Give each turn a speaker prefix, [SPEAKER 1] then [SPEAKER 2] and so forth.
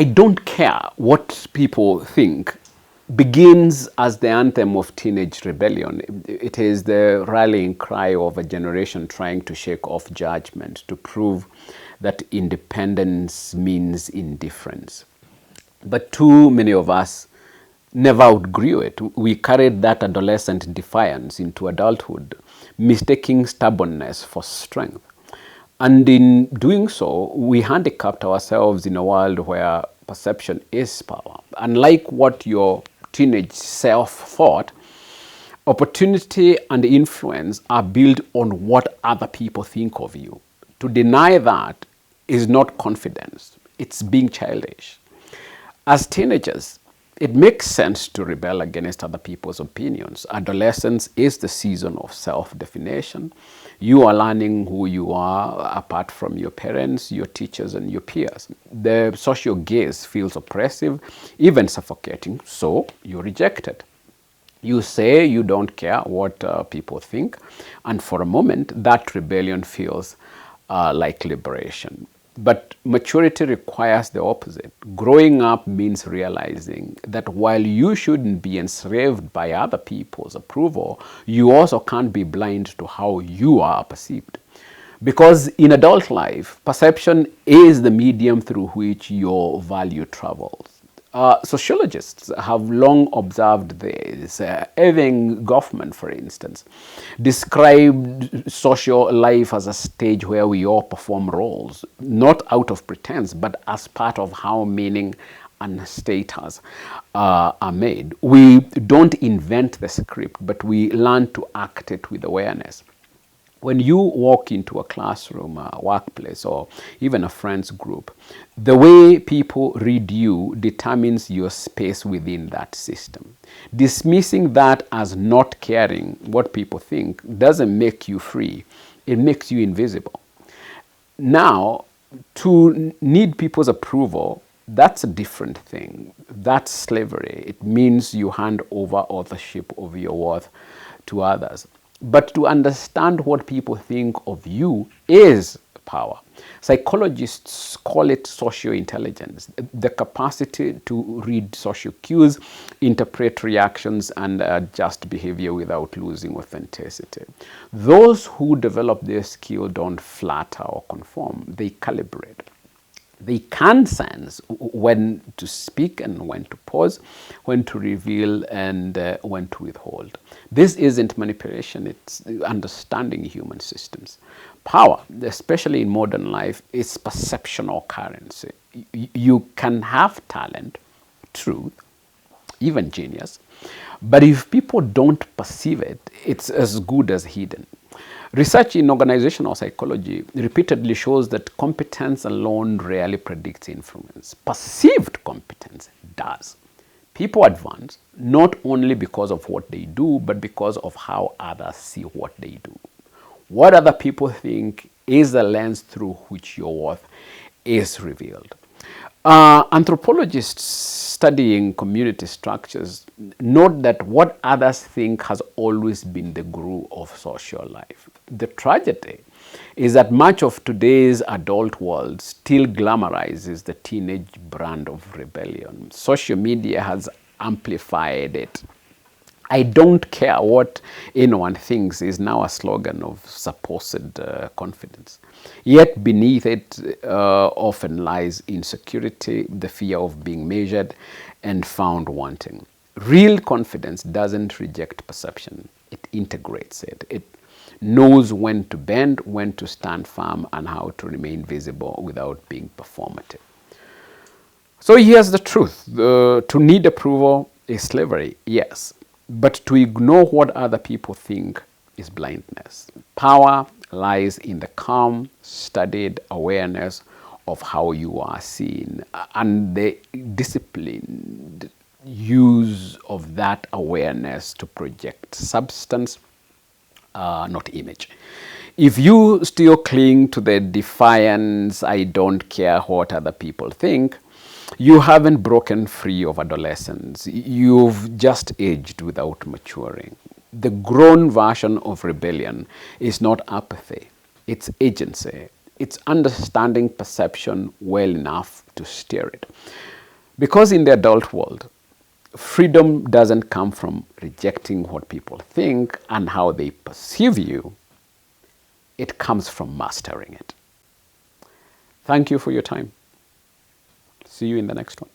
[SPEAKER 1] I don't care what people think begins as the anthem of teenage rebellion. It is the rallying cry of a generation trying to shake off judgment, to prove that independence means indifference. But too many of us never outgrew it. We carried that adolescent defiance into adulthood, mistaking stubbornness for strength. And in doing so, we handicapped ourselves in a world where perception is power. Unlike what your teenage self thought, opportunity and influence are built on what other people think of you. To deny that is not confidence, it's being childish. As teenagers, it makes sense to rebel against other people's opinions. Adolescence is the season of self-definition. You are learning who you are apart from your parents, your teachers, and your peers. The social gaze feels oppressive, even suffocating, so you reject it. You say you don't care what people think, and for a moment, that rebellion feels like liberation. But maturity requires the opposite. Growing up means realizing that while you shouldn't be enslaved by other people's approval, you also can't be blind to how you are perceived. Because in adult life, perception is the medium through which your value travels. Sociologists have long observed this. Even Goffman, for instance, described social life as a stage where we all perform roles, not out of pretense, but as part of how meaning and status are made. We don't invent the script, but we learn to act it with awareness. When you walk into a classroom, a workplace, or even a friend's group, the way people read you determines your space within that system. Dismissing that as not caring what people think doesn't make you free. It makes you invisible. Now, to need people's approval, that's a different thing. That's slavery. It means you hand over authorship of your worth to others. But to understand what people think of you is power. Psychologists call it social intelligence, the capacity to read social cues, interpret reactions, and adjust behavior without losing authenticity. Those who develop this skill don't flatter or conform, they calibrate. They can sense when to speak and when to pause, when to reveal and when to withhold. This isn't manipulation, it's understanding human systems. Power, especially in modern life, is perceptual currency. You can have talent, truth, even genius, but if people don't perceive it, it's as good as hidden. Research in organizational psychology repeatedly shows that competence alone rarely predicts influence. Perceived competence does. People advance not only because of what they do, but because of how others see what they do. What other people think is the lens through which your worth is revealed. Anthropologists studying community structures note that what others think has always been the glue of social life. The tragedy is that much of today's adult world still glamorizes the teenage brand of rebellion. Social media has amplified it. I don't care what anyone thinks is now a slogan of supposed confidence. Yet beneath it often lies insecurity, the fear of being measured and found wanting. Real confidence doesn't reject perception, it integrates it. It knows when to bend, when to stand firm, and how to remain visible without being performative. So here's the truth. To need approval is slavery, yes. But to ignore what other people think is blindness. Power lies in the calm, studied awareness of how you are seen and the disciplined use of that awareness to project substance, not image. If you still cling to the defiance, I don't care what other people think, you haven't broken free of adolescence. You've just aged without maturing. The grown version of rebellion is not apathy, it's agency. It's understanding perception well enough to steer it. Because in the adult world, freedom doesn't come from rejecting what people think and how they perceive you. It comes from mastering it. Thank you for your time. See you in the next one.